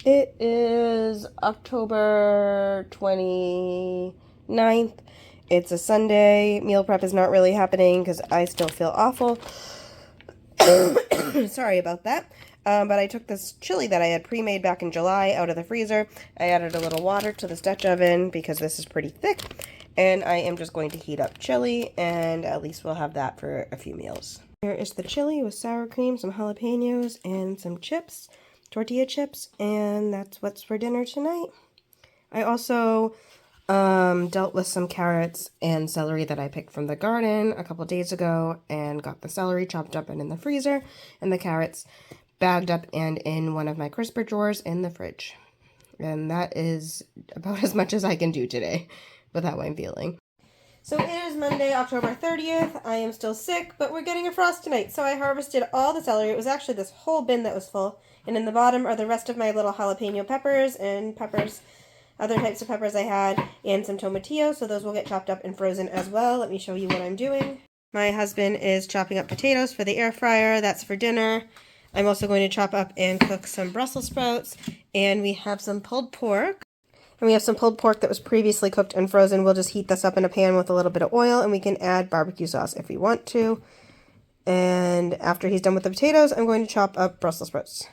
It is October 29th. It's a Sunday. Meal prep is not really happening because I still feel awful. Sorry about that. But I took this chili that I had pre-made back in July out of the freezer. I added a little water to this Dutch oven because this is pretty thick. And I am just going to heat up chili, and at least we'll have that for a few meals. Here is the chili with sour cream, some jalapenos, and some chips. Tortilla chips, and that's what's for dinner tonight. I also dealt with some carrots and celery that I picked from the garden a couple days ago, and got the celery chopped up and in the freezer, and the carrots bagged up and in one of my crisper drawers in the fridge. And that is about as much as I can do today with how I'm feeling. So it is Monday, October 30th. I am still sick, but we're getting a frost tonight. So I harvested all the celery. It was actually this whole bin that was full. And in the bottom are the rest of my little jalapeno peppers and peppers, other types of peppers I had, and some tomatillo. So those will get chopped up and frozen as well. Let me show you what I'm doing. My husband is chopping up potatoes for the air fryer. That's for dinner. I'm also going to chop up and cook some Brussels sprouts. And we have some pulled pork. And we have some pulled pork that was previously cooked and frozen. We'll just heat this up in a pan with a little bit of oil, and we can add barbecue sauce if we want to. And after he's done with the potatoes, I'm going to chop up Brussels sprouts.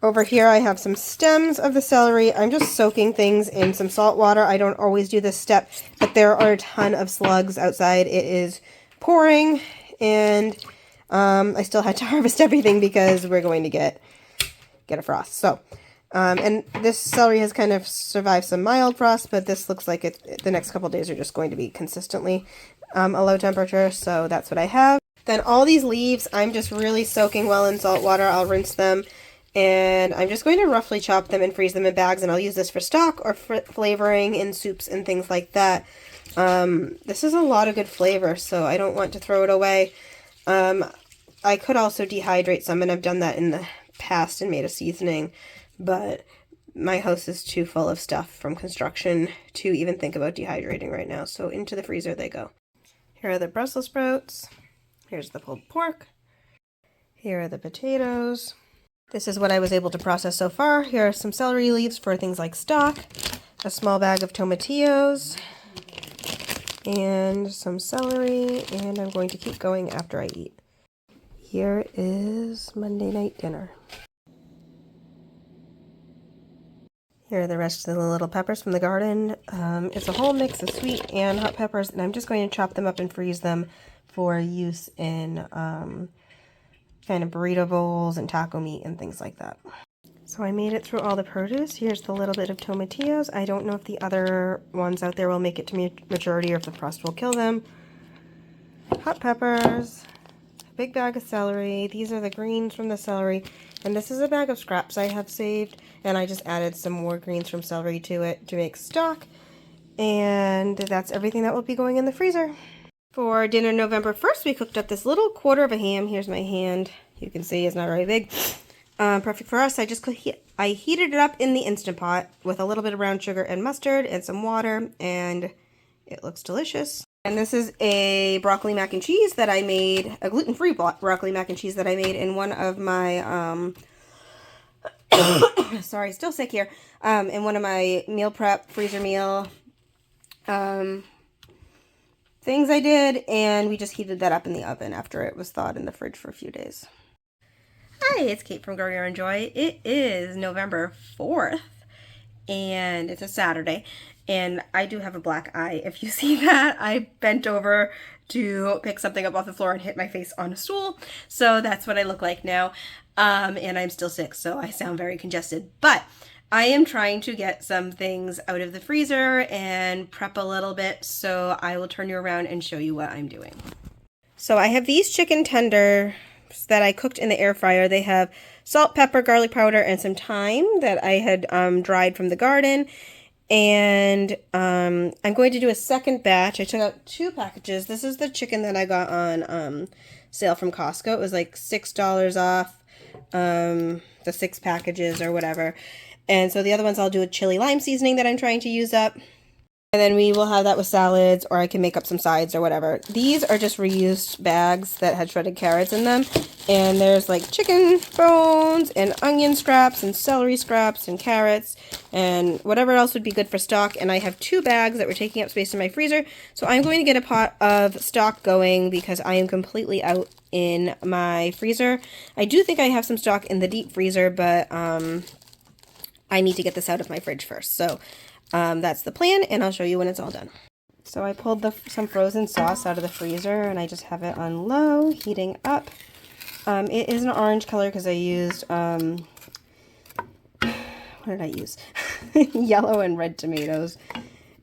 Over here I have some stems of the celery. I'm just soaking things in some salt water. I don't always do this step, but there are a ton of slugs outside. It is pouring, and I still had to harvest everything because we're going to get a frost. So. And this celery has kind of survived some mild frost, but this looks like the next couple days are just going to be consistently a low temperature, so that's what I have. Then all these leaves, I'm just really soaking well in salt water. I'll rinse them, and I'm just going to roughly chop them and freeze them in bags, and I'll use this for stock or for flavoring in soups and things like that. This is a lot of good flavor, so I don't want to throw it away. I could also dehydrate some, and I've done that in the past and made a seasoning. But my house is too full of stuff from construction to even think about dehydrating right now. So into the freezer they go. Here are the Brussels sprouts. Here's the pulled pork. Here are the potatoes. This is what I was able to process so far. Here are some celery leaves for things like stock. A small bag of tomatillos. And some celery. And I'm going to keep going after I eat. Here is Monday night dinner. Here are the rest of the little peppers from the garden. It's a whole mix of sweet and hot peppers, and I'm just going to chop them up and freeze them for use in kind of burrito bowls and taco meat and things like that. So I made it through all the produce. Here's the little bit of tomatillos. I don't know if the other ones out there will make it to maturity or if the frost will kill them. Hot peppers. A big bag of celery. These are the greens from the celery. And this is a bag of scraps I have saved, and I just added some more greens from celery to it to make stock. And that's everything that will be going in the freezer. For dinner November 1st, we cooked up this little quarter of a ham. Here's my hand. You can see it's not very big. Perfect for us. I heated it up in the Instant Pot with a little bit of brown sugar and mustard and some water, and it looks delicious. And this is a broccoli mac and cheese that I made, a gluten-free broccoli mac and cheese that I made in one of my, sorry, still sick here, in one of my meal prep, freezer meal, things I did, and we just heated that up in the oven after it was thawed in the fridge for a few days. Hi, it's Kate from Grow Your Own Joy. It is November 4th, and it's a Saturday. And I do have a black eye. If you see that, I bent over to pick something up off the floor and hit my face on a stool. So that's what I look like now. And I'm still sick, so I sound very congested. But I am trying to get some things out of the freezer and prep a little bit. So I will turn you around and show you what I'm doing. So I have these chicken tenders that I cooked in the air fryer. They have salt, pepper, garlic powder, and some thyme that I had dried from the garden. And I'm going to do a second batch. I took out 2 packages. This is the chicken that I got on sale from Costco. It was like $6 off the 6 packages or whatever. And so the other ones I'll do a chili lime seasoning that I'm trying to use up. And then we will have that with salads, or I can make up some sides or whatever. These are just reused bags that had shredded carrots in them. And there's like chicken bones and onion scraps and celery scraps and carrots and whatever else would be good for stock. And I have 2 bags that were taking up space in my freezer. So I'm going to get a pot of stock going because I am completely out in my freezer. I do think I have some stock in the deep freezer, but I need to get this out of my fridge first. So that's the plan, and I'll show you when it's all done. So I pulled some frozen sauce out of the freezer, and I just have it on low, heating up. It is an orange color because I used, what did I use? Yellow and red tomatoes.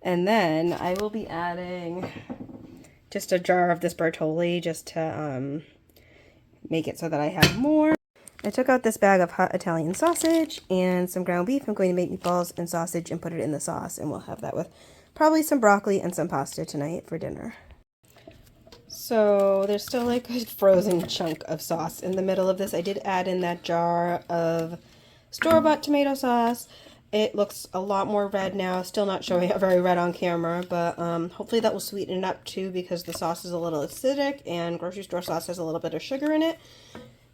And then I will be adding just a jar of this Bertolli just to make it so that I have more. I took out this bag of hot Italian sausage and some ground beef. I'm going to make meatballs and sausage and put it in the sauce, and we'll have that with probably some broccoli and some pasta tonight for dinner. So there's still like a frozen chunk of sauce in the middle of this. I did add in that jar of store-bought tomato sauce. It looks a lot more red now, still not showing up very red on camera, but hopefully that will sweeten it up too because the sauce is a little acidic and grocery store sauce has a little bit of sugar in it.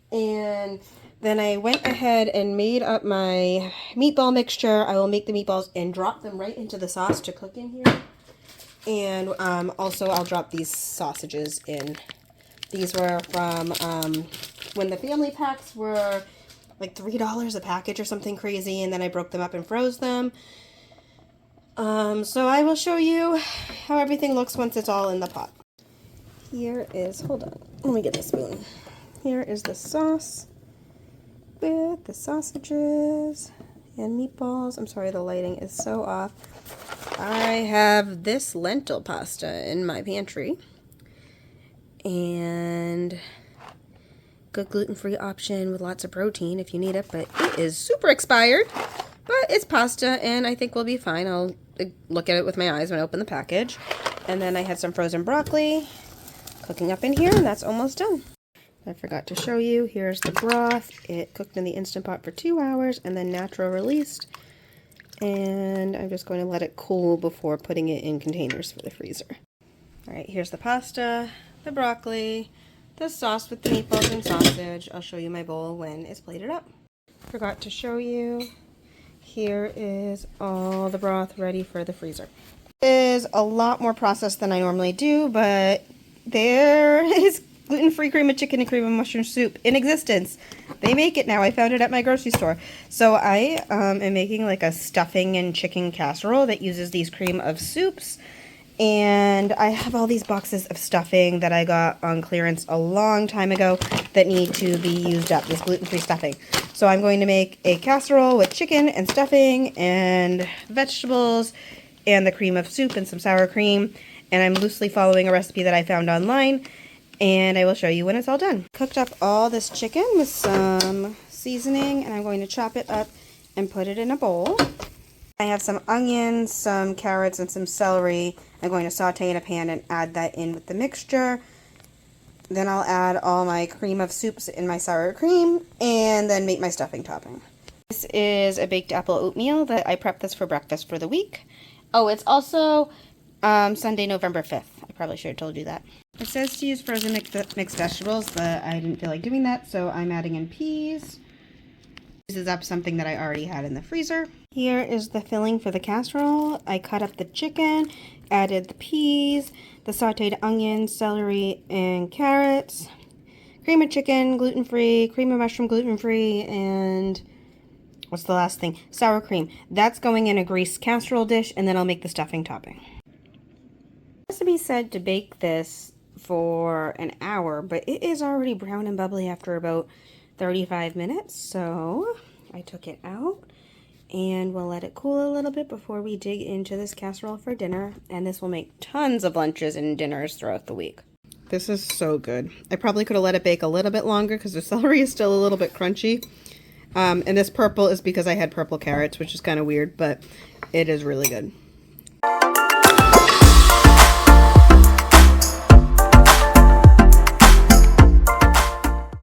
And then I went ahead and made up my meatball mixture. I will make the meatballs and drop them right into the sauce to cook in here. And also I'll drop these sausages in. These were from when the family packs were like $3 a package or something crazy, and then I broke them up and froze them. So I will show you how everything looks once it's all in the pot. Here is, hold on, let me get the spoon. Here is the sauce with the sausages and meatballs. I'm sorry, the lighting is so off. I have this lentil pasta in my pantry. And good gluten-free option with lots of protein if you need it, but it is super expired. But it's pasta, and I think we'll be fine. I'll look at it with my eyes when I open the package. And then I had some frozen broccoli cooking up in here, and that's almost done. I forgot to show you. Here's the broth. It cooked in the Instant Pot for 2 hours and then natural released. And I'm just going to let it cool before putting it in containers for the freezer. Alright, here's the pasta, the broccoli, the sauce with the meatballs and sausage. I'll show you my bowl when it's plated up. Forgot to show you. Here is all the broth ready for the freezer. It is a lot more processed than I normally do, but there is gluten-free cream of chicken and cream of mushroom soup in existence. They make it now. I found it at my grocery store. So I am making like a stuffing and chicken casserole that uses these cream of soups. And I have all these boxes of stuffing that I got on clearance a long time ago that need to be used up, this gluten-free stuffing. So I'm going to make a casserole with chicken and stuffing and vegetables and the cream of soup and some sour cream. And I'm loosely following a recipe that I found online. And I will show you when it's all done. Cooked up all this chicken with some seasoning, and I'm going to chop it up and put it in a bowl. I have some onions, some carrots, and some celery. I'm going to saute in a pan and add that in with the mixture. Then I'll add all my cream of soups in my sour cream, and then make my stuffing topping. This is a baked apple oatmeal that I prepped this for breakfast for the week. Oh, it's also Sunday, November 5th. I probably should have told you that. It says to use frozen mixed vegetables, but I didn't feel like doing that, so I'm adding in peas. This is up something that I already had in the freezer. Here is the filling for the casserole. I cut up the chicken, added the peas, the sauteed onions, celery, and carrots, cream of chicken, gluten-free, cream of mushroom, gluten-free, and what's the last thing? Sour cream. That's going in a greased casserole dish, and then I'll make the stuffing topping. The recipe said to bake this for an hour, but it is already brown and bubbly after about 35 minutes, so I took it out and we'll let it cool a little bit before we dig into this casserole for dinner, and this will make tons of lunches and dinners throughout the week. This is so good. I probably could have let it bake a little bit longer because the celery is still a little bit crunchy, and this purple is because I had purple carrots, which is kind of weird, but it is really good.